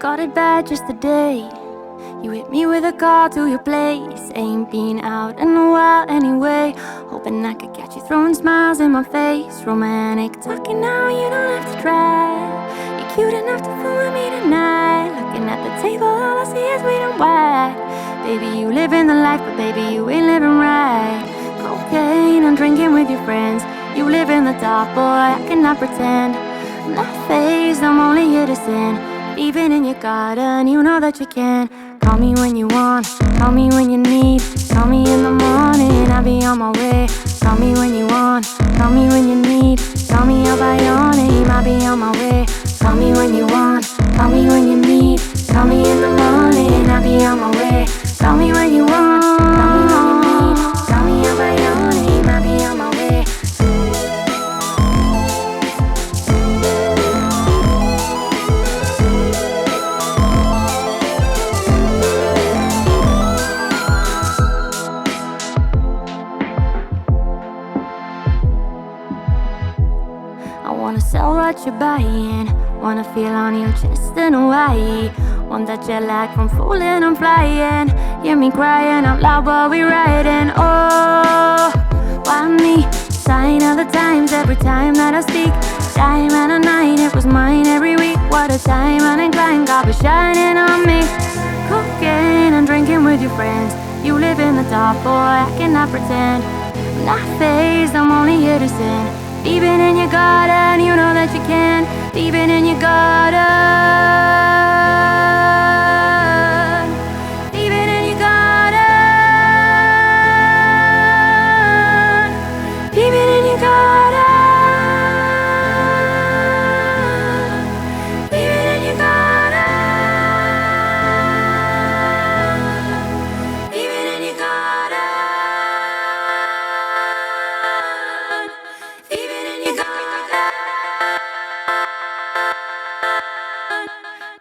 Got it bad just today. You hit me with a call to your place. Ain't been out in a while anyway. Hoping I could catch you throwing smiles in my face. Romantic talking now, you don't have to try. You're cute enough to fool with me tonight. Looking at the table, all I see is weed and white. Baby, you living the life, but baby, you ain't living right. Cocaine and drinking with your friends. You live in the dark, boy, I cannot pretend. I'm not fazed, I'm only here to sin. Even in your garden, you know that you can. Call me when you want, call me when you need. Call me in the morning, I'll be on my way. Call me when you want, call me when you need. Call me out by your name, I'll be on my way. Call me when you want, call me when you need. Call me in the morning, I'll be on my way. Call me when you want, call me when you need. Call me out by your name, I'll be on my way. Wanna sell what you're buying. Wanna feel on your chest in Hawaii. Want that jet lag from falling and flying. Hear me crying out loud while we riding. Oh, why me? Sign of the times every time that I speak. Time and a night, it was mine every week. What a time uninclined, God was shining on me. Cocaine and drinking with your friends. You live in the dark, boy, I cannot pretend. I'm not fazed, I'm only here to sin. Even in your garden, you know that you can. Even in your garden. Even in your garden. Even in your garden. Even in your garden. Even in your garden.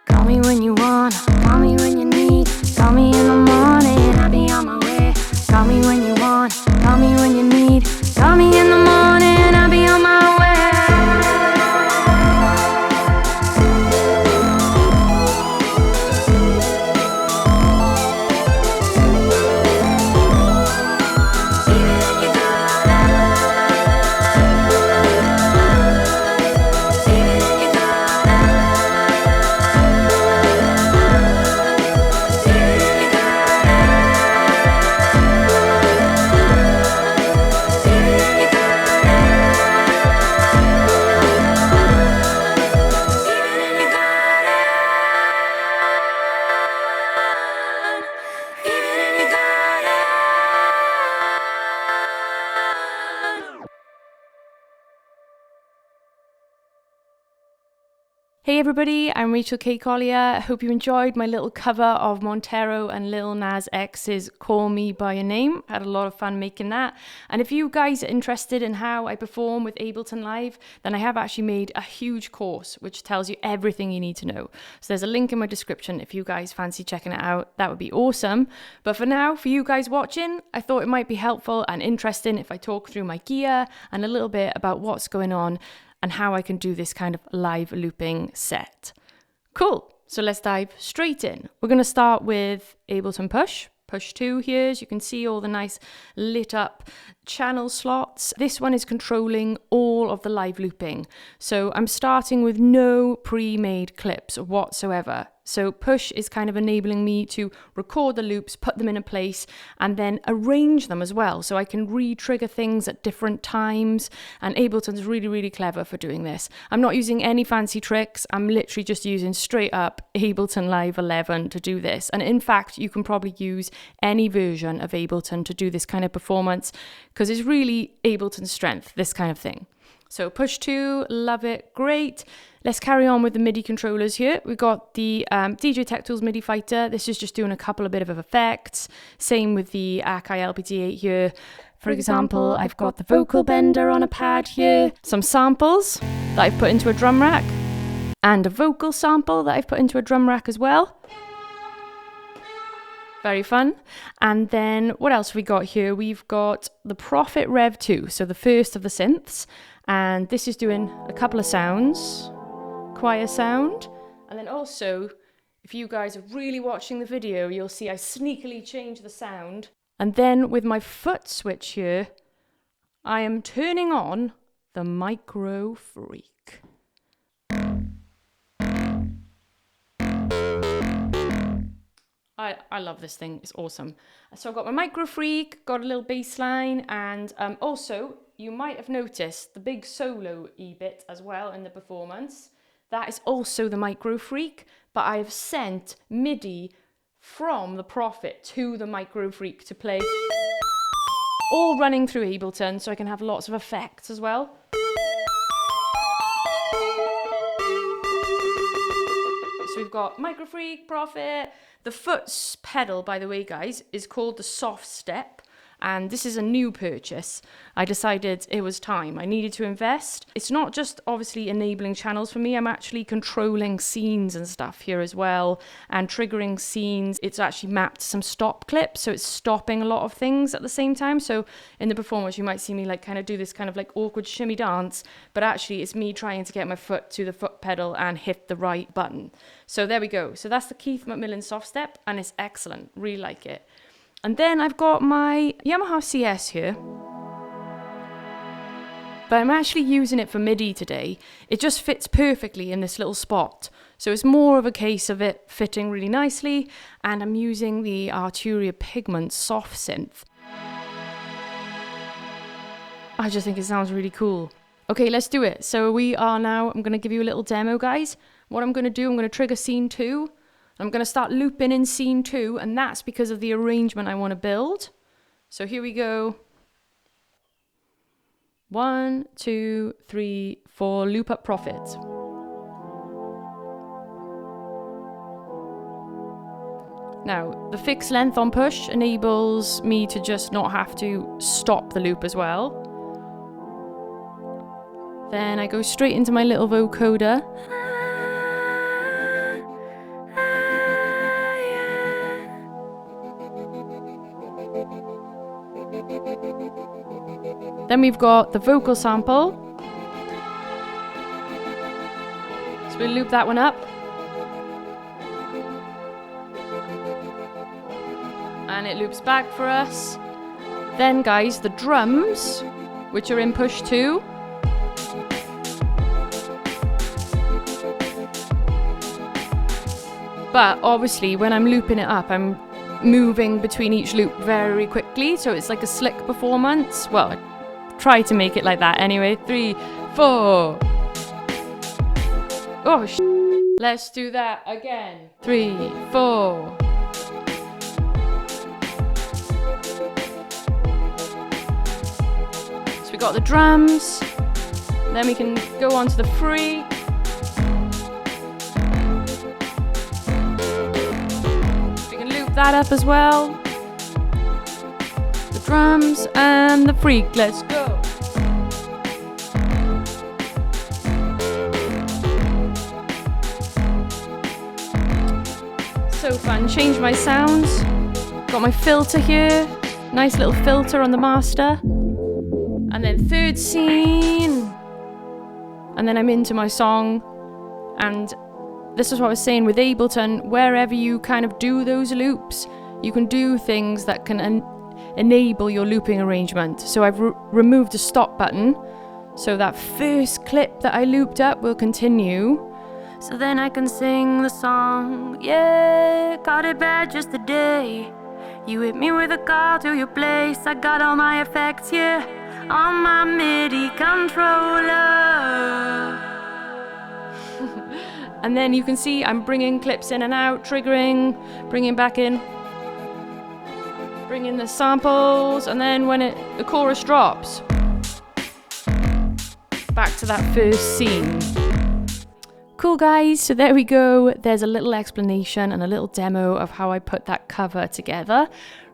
Call me when you want, call me when you need. Call me in the morning, I'll be on my way. Call me when you want, call me when you need. Call me in the morning, I'll be on my way. Hey everybody, I'm Rachel K. Collier. Hope you enjoyed my little cover of Montero and Lil Nas X's Call Me By Your Name. Had a lot of fun making that. And if you guys are interested in how I perform with Ableton Live, then I have actually made a huge course which tells you everything you need to know. So there's a link in my description if you guys fancy checking it out. That would be awesome. But for now, for you guys watching, I thought it might be helpful and interesting if I talk through my gear and a little bit about what's going on and how I can do this kind of live looping set. Cool, so let's dive straight in. We're gonna start with Ableton Push 2 here, as you can see all the nice lit up channel slots. This one is controlling all of the live looping. So I'm starting with no pre-made clips whatsoever. So Push is kind of enabling me to record the loops, put them in a place, and then arrange them as well. So I can re-trigger things at different times. And Ableton's really, really clever for doing this. I'm not using any fancy tricks. I'm literally just using straight up Ableton Live 11 to do this. And in fact, you can probably use any version of Ableton to do this kind of performance because it's really Ableton's strength, this kind of thing. So push 2, love it, great. Let's carry on with the MIDI controllers here. We've got the DJ Tech Tools MIDI Fighter. This is just doing a couple of bit of effects. Same with the Akai LPT8 here. For example, I've got the vocal bender on a pad here, some samples that I've put into a drum rack, and a vocal sample that I've put into a drum rack as well. Very fun. And then what else have we got here? We've got the Prophet Rev 2, so the first of the synths. And this is doing a couple of sounds, choir sound. And then also, if you guys are really watching the video, you'll see I sneakily change the sound. And then with my foot switch here, I am turning on the Microfreak. I love this thing, it's awesome. So I've got my Microfreak, got a little bass line, and also, you might have noticed the big solo E-bit as well in the performance. That is also the Microfreak, but I have sent MIDI from the Prophet to the Microfreak to play, all running through Ableton, so I can have lots of effects as well. So we've got Microfreak, Prophet. The foot's pedal, by the way, guys, is called the Soft Step. And this is a new purchase. I decided it was time. I needed to invest. It's not just obviously enabling channels for me. I'm actually controlling scenes and stuff here as well, and triggering scenes. It's actually mapped to some stop clips, so it's stopping a lot of things at the same time. So in the performance, you might see me like kind of do this kind of like awkward shimmy dance, but actually it's me trying to get my foot to the foot pedal and hit the right button. So there we go. So that's the Keith Macmillan Soft Step, and it's excellent. Really like it. And then I've got my Yamaha CS here, but I'm actually using it for MIDI today. It just fits perfectly in this little spot. So it's more of a case of it fitting really nicely, and I'm using the Arturia Pigment Soft Synth. I just think it sounds really cool. Okay, let's do it. So we are now, I'm going to give you a little demo, guys. What I'm going to do, I'm going to trigger scene 2. I'm going to start looping in scene 2, and that's because of the arrangement I want to build. So here we go. 1, 2, 3, 4, loop up Prophet. Now, the fixed length on push enables me to just not have to stop the loop as well. Then I go straight into my little vocoder. Then we've got the vocal sample. So we'll loop that one up. And it loops back for us. Then guys, the drums, which are in push 2. But obviously when I'm looping it up, I'm moving between each loop very quickly, so it's like a slick performance. Well, I try to make it like that anyway. 3, 4. Oh, let's do that again. 3, 4. So we got the drums. Then we can go on to the freak. That up as well. The drums and the freak. Let's go. So fun. Change my sounds. Got my filter here. Nice little filter on the master. And then third scene. And then I'm into my song. And this is what I was saying with Ableton, wherever you kind of do those loops, you can do things that can enable your looping arrangement. So I've removed the stop button, so that first clip that I looped up will continue. So then I can sing the song. Yeah, got it bad just today. You hit me with a call to your place. I got all my effects, yeah, on my MIDI controller. And then you can see I'm bringing clips in and out, triggering, bringing back in, bringing the samples, and then when the chorus drops, back to that first scene. Cool guys, so there we go. There's a little explanation and a little demo of how I put that cover together.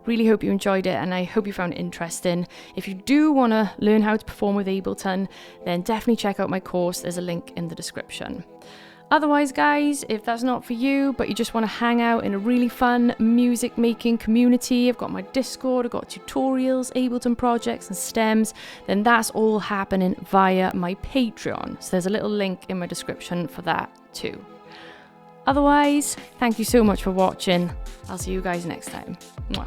Really hope you enjoyed it and I hope you found it interesting. If you do want to learn how to perform with Ableton, then definitely check out my course. There's a link in the description. Otherwise guys, if that's not for you, but you just want to hang out in a really fun music making community, I've got my Discord, I've got tutorials, Ableton projects and stems, then that's all happening via my Patreon. So there's a little link in my description for that too. Otherwise, thank you so much for watching. I'll see you guys next time. Mwah.